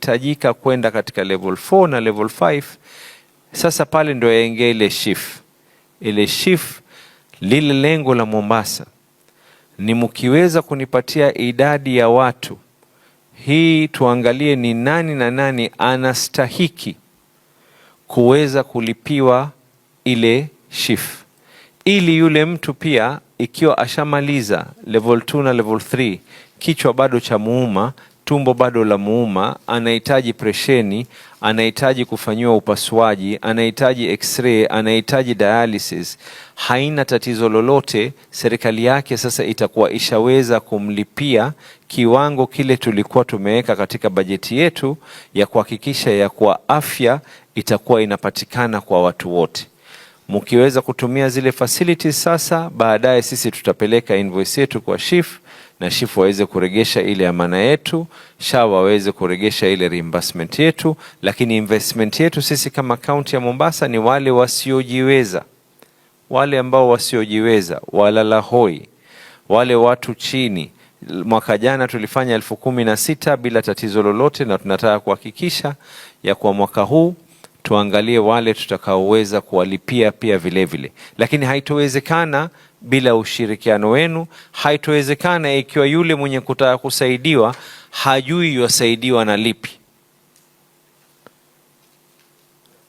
inahitajika kwenda katika level 4 na level 5, sasa pale ndio yaingia ile shift. Ile shift, lile lengo la Mombasa ni mkiweza kunipatia idadi ya watu hii, tuangalie ni nani na nani anastahiki kuweza kulipiwa ile shift, ili yule mtu pia ikiwa ashamaliza level 2 na level 3, kichwa bado cha muuma, tumbo bado la muuma, anahitaji presheni, anahitaji kufanyiwa upasuaji, anahitaji x-ray, anahitaji dialysis, haina tatizo lolote, serikali yake sasa itakuwa ishaweza kumlipia kiwango kile tulikuwa tumeweka katika bajeti yetu ya kuhakikisha ya kuwa afya itakuwa inapatikana kwa watu wote. Mkiweza kutumia zile facilities sasa, baadaye sisi tutapeleka invoice yetu kwa SHIF na SHIF waweze kuregesha ile amana yetu, SHA waweze kuregesha ile reimbursement yetu. Lakini investment yetu sisi kama kaunti ya Mombasa ni wale wasiojiweza, wale ambao wasiojiweza, walala hoi, wale watu chini. Mwaka jana tulifanya 16,000 bila tatizo lolote, na tunataka kuhakikisha ya kwa mwaka huu tuangalie wale tutakaoweza kuwalipia pia vile vile. Lakini haitowezekana bila ushirikiano wenu, haitowezekana ikiwa yule mwenye kutaka kusaidiwa hajui yasaidiwa na lipi.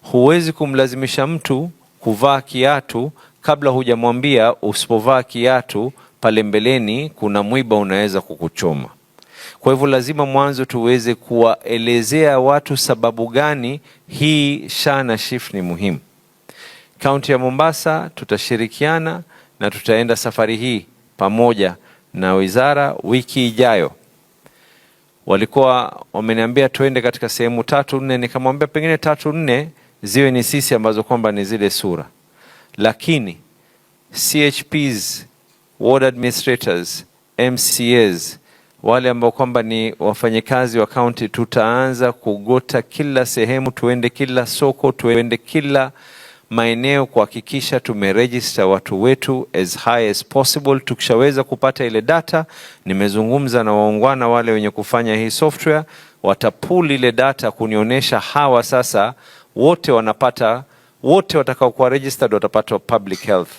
Huwezi kumlazimisha mtu kuvaa kiatu kabla hujamwambia usipovaa kiatu pale mbeleni kuna mwiba unaweza kukuchoma. Kwa hivyo lazima mwanzo tuweze kuwaelezea watu sababu gani hii SHA na SHIF ni muhimu. Kaunti ya Mombasa tutashirikiana na tutaenda safari hii pamoja na wizara wiki ijayo. Walikuwa wameniambia tuende katika sehemu 3-4, nikamwambia pengine 3-4 ziwe ni sisi ambazo kwamba ni zile sura, lakini CHPs, ward administrators, MCAs, wale ambao kwamba ni wafanyikazi wa county, tutaanza kugota kila sehemu, tuende kila soko, tuende kila maeneo kuhakikisha tumeregister watu wetu as high as possible. Tukishaweza kupata ile data, nimezungumza na waungwana wale wenye kufanya hii software, watapull ile data kunionyesha hawa sasa wote wanapata, wote watakao kuwa registered watapata public health.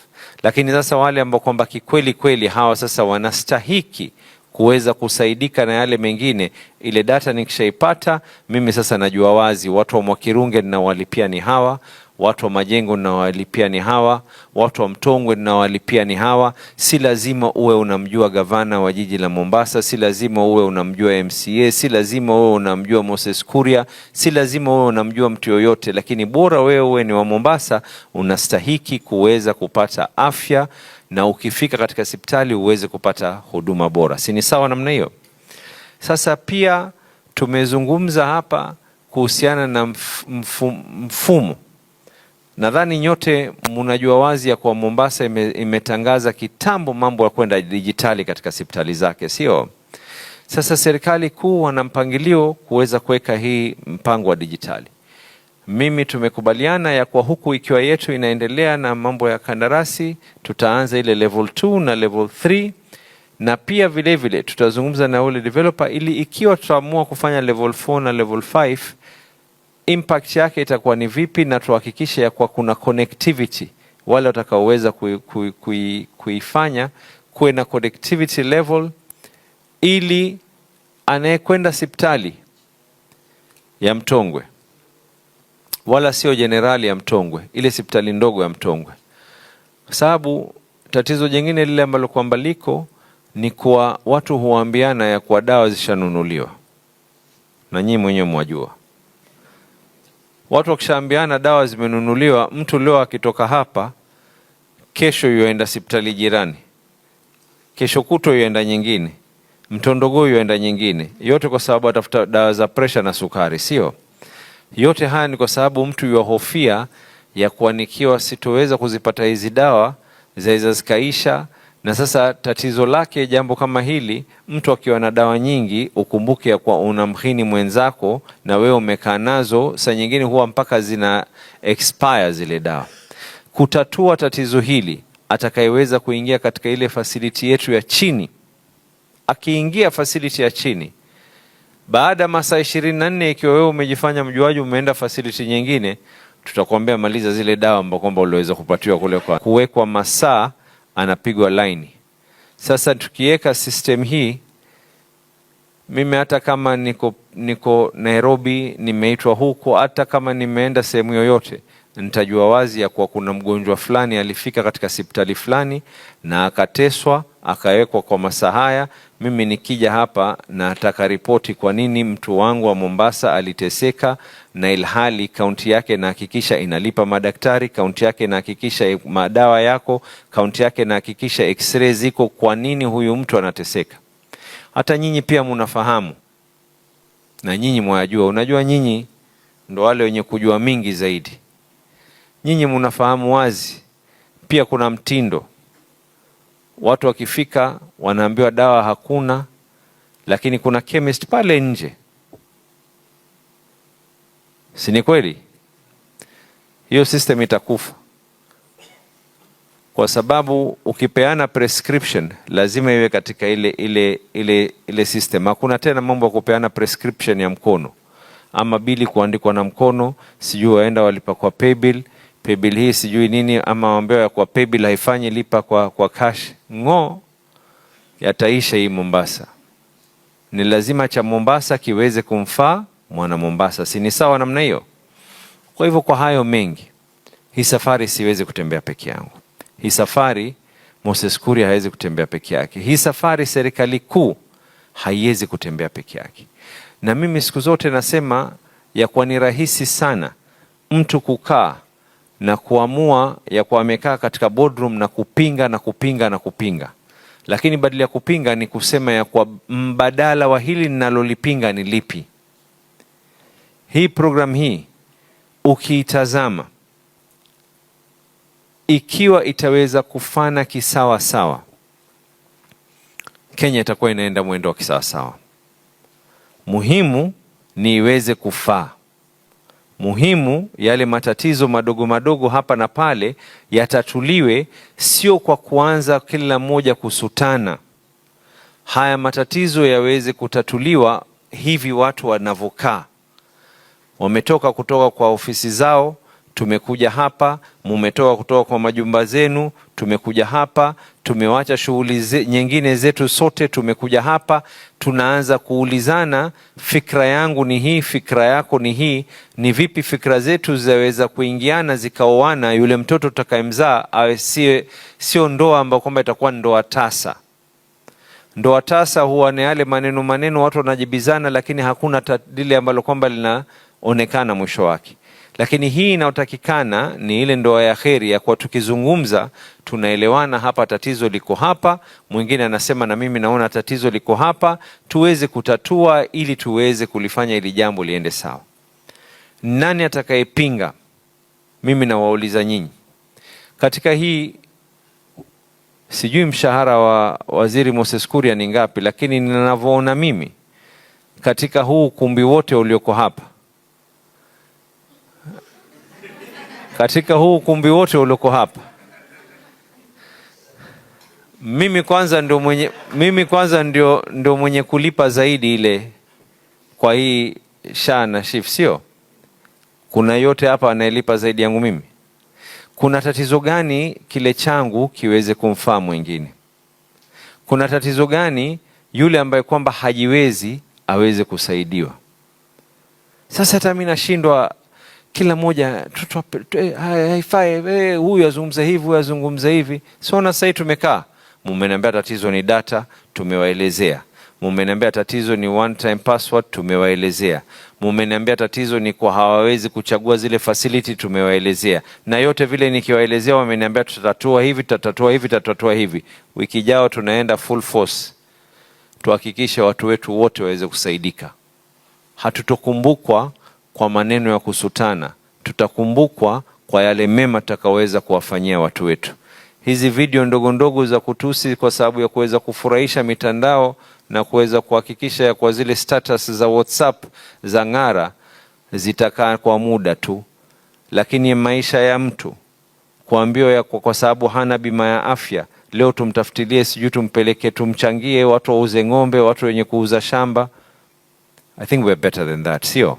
Lakini sasa wale ambao kwamba kikweli kweli hawa sasa wanastahiki kuweza kusaidika na yale mengine, ile data nikishaipata mimi sasa najua wazi watu wa Mwakirunge ninawalipia ni hawa, watu wa Majengo ninawalipia ni hawa, watu wa Mtongwe ninawalipia ni hawa. Si lazima uwe unamjua gavana wa jiji la Mombasa, si lazima uwe unamjua MCA, si lazima uwe unamjua Moses Kuria, si lazima uwe unamjua mtu yoyote, lakini bora wewe uwe ni wa Mombasa, unastahiki kuweza kupata afya, na ukifika katika hospitali uweze kupata huduma bora. Si ni sawa namna hiyo? Sasa pia tumezungumza hapa kuhusiana na mfumo. Nadhani nyote mnajua wazi ya kwa Mombasa imetangaza kitambo mambo ya kwenda dijitali katika hospitali zake, sio? Sasa serikali kuu wana mpangilio kuweza kuweka hii mpango wa dijitali. Mimi tumekubaliana ya kwa huku ikiwa yetu inaendelea na mambo ya kandarasi, tutaanza ile level 2 na level 3, na pia vile vile tutazungumza na ule developer ili ikiwa tutaamua kufanya level 4 na level 5 impact yake itakuwa ni vipi, na tuhakikishe ya kwa kuna connectivity, wale watakaoweza kuifanya kuwe na connectivity level, ili anayekwenda hospitali ya Mtongwe wala sio generali ya Mtongwe, ile hospitali ndogo ya Mtongwe. Kwa sababu tatizo jingine lile ambalo kwamba liko ni kwa watu huambiana ya kwa dawa zishanunuliwa, na nyinyi mwenyewe mwajua. Watu wakishaambiana dawa zimenunuliwa, mtu leo akitoka hapa, kesho yuenda hospitali jirani, kesho kutwa yuenda nyingine, Mtondogo yuenda nyingine, yote kwa sababu atafuta dawa za pressure na sukari, sio? Yote haya ni kwa sababu mtu yuahofia ya kuanikiwa sitoweza kuzipata hizi dawa, zaweza zikaisha. Na sasa tatizo lake jambo kama hili, mtu akiwa na dawa nyingi, ukumbuke ya kwa unamhini mwenzako na wewe umekaa nazo, saa nyingine huwa mpaka zina expire zile dawa. Kutatua tatizo hili, atakayeweza kuingia katika ile facility yetu ya chini, akiingia facility ya chini, Baada masaa 24 ikiwa wewe umejifanya mjuaji, umeenda facility nyingine, tutakwambia maliza zile dawa ambazo kwamba uliweza kupatiwa kule kwa kuwekwa masaa, anapigwa line. Sasa tukiweka system hii, mimi hata kama niko Nairobi, nimeitwa huko, hata kama nimeenda sehemu yoyote, nitajua wazi ya kuwa kuna mgonjwa fulani alifika katika hospitali fulani na akateswa, akawekwa kwa masaa haya. Mimi nikija hapa na nataka ripoti kwa nini mtu wangu wa Mombasa aliteseka, na ilhali kaunti yake inahakikisha inalipa madaktari, kaunti yake inahakikisha madawa yako, kaunti yake inahakikisha x-ray ziko, kwa nini huyu mtu anateseka? Hata nyinyi pia mnafahamu na nyinyi mwajua. Unajua nyinyi ndo wale wenye kujua mingi zaidi. Nyinyi mnafahamu wazi pia kuna mtindo. Watu wakifika wanaambiwa dawa hakuna, lakini kuna chemist pale nje. Si ni kweli? Hiyo system itakufa. Kwa sababu ukipeana prescription lazima iwe katika ile system. Hakuna tena mambo ya kupeana prescription ya mkono ama bili kuandikwa na mkono, sijui waenda walipa kwa paybill hii sijui nini, ama waambiwa ya kwa paybill haifanyi, lipa kwa cash. Yataisha hii Mombasa. Ni lazima cha Mombasa kiweze kumfaa mwana Mombasa. Si ni sawa namna hiyo? Kwa hivyo kwa hayo mengi, hii safari siwezi kutembea peke yangu. Hii safari Moses Kuria hawezi kutembea peke yake. Hii safari serikali kuu haiwezi kutembea peke yake. Na mimi siku zote nasema ya kuwa ni rahisi sana mtu kukaa na kuamua ya kuwa amekaa katika boardroom na kupinga na kupinga na kupinga. Lakini badala ya kupinga ni kusema ya kuwa mbadala wa hili ninalolipinga ni lipi. Hii program hii ukiitazama, ikiwa itaweza kufana kisawa sawa, Kenya itakuwa inaenda mwendo wa kisawa sawa. Muhimu ni iweze kufaa. Muhimu yale matatizo madogo madogo hapa na pale yatatuliwe, sio kwa kuanza kila mmoja kusutana. Haya matatizo yaweze kutatuliwa hivi watu wanavokaa. Wametoka kutoka kwa ofisi zao, tumekuja hapa, mumetoka kutoka kwa majumba zenu, tumekuja hapa, tumewacha shughuli nyingine zetu sote, tumekuja hapa, tunaanza kuulizana, fikra yangu ni hii, fikra yako ni hii, ni vipi fikra zetu zaweza kuingiana zikaoana, yule mtoto tutakayemzaa awe sio ndoa ambayo kwamba itakuwa ndoa tasa. Ndoa tasa huwa ni yale maneno watu wanajibizana, lakini hakuna lile ambalo kwamba linaonekana mwisho wake. Lakini hii inayotakikana ni ile ndoa ya kheri, ya kwa tukizungumza tunaelewana, hapa tatizo liko hapa, mwingine anasema na mimi naona tatizo liko hapa, tuweze kutatua ili tuweze kulifanya ili jambo liende sawa. Nani atakayepinga? Mimi nawauliza nyinyi. Katika hii sijui mshahara wa Waziri Moses Kuria ni ngapi, lakini ninavyoona mimi katika huu ukumbi wote ulioko hapa, mimi kwanza ndio mwenye kulipa zaidi ile kwa hii SHA na SHIF, sio? Kuna yote hapa anayelipa zaidi yangu mimi? Kuna tatizo gani kile changu kiweze kumfaa mwingine? Kuna tatizo gani yule ambaye kwamba hajiwezi aweze kusaidiwa? Sasa hata mimi nashindwa, kila moja haifai, huyu azungumza hivi, huyu azungumza hivi. Sio na sasa tumekaa, mmeniambia tatizo ni data, tumewaelezea. Mmeniambia tatizo ni one time password, tumewaelezea. Mmeniambia tatizo ni kwa hawawezi kuchagua zile facility, tumewaelezea. Na yote vile nikiwaelezea wameniambia tutatatua hivi, tutatatua hivi, tutatatua hivi. Wiki jao tunaenda full force, tuhakikishe watu wetu wote waweze kusaidika. Hatutokumbukwa kwa maneno ya kusutana, tutakumbukwa kwa yale mema tutakaweza kuwafanyia watu wetu. Hizi video ndogo ndogo za kutusi kwa sababu ya kuweza kufurahisha mitandao na kuweza kuhakikisha ya kwa zile status za WhatsApp za ng'ara zitakaa kwa muda tu, lakini maisha ya mtu kuambiwa ya kwa sababu hana bima ya afya, leo tumtafutilie sijui tumpeleke tumchangie watu wauze ng'ombe, watu wenye kuuza shamba. I think we're better than that, sio?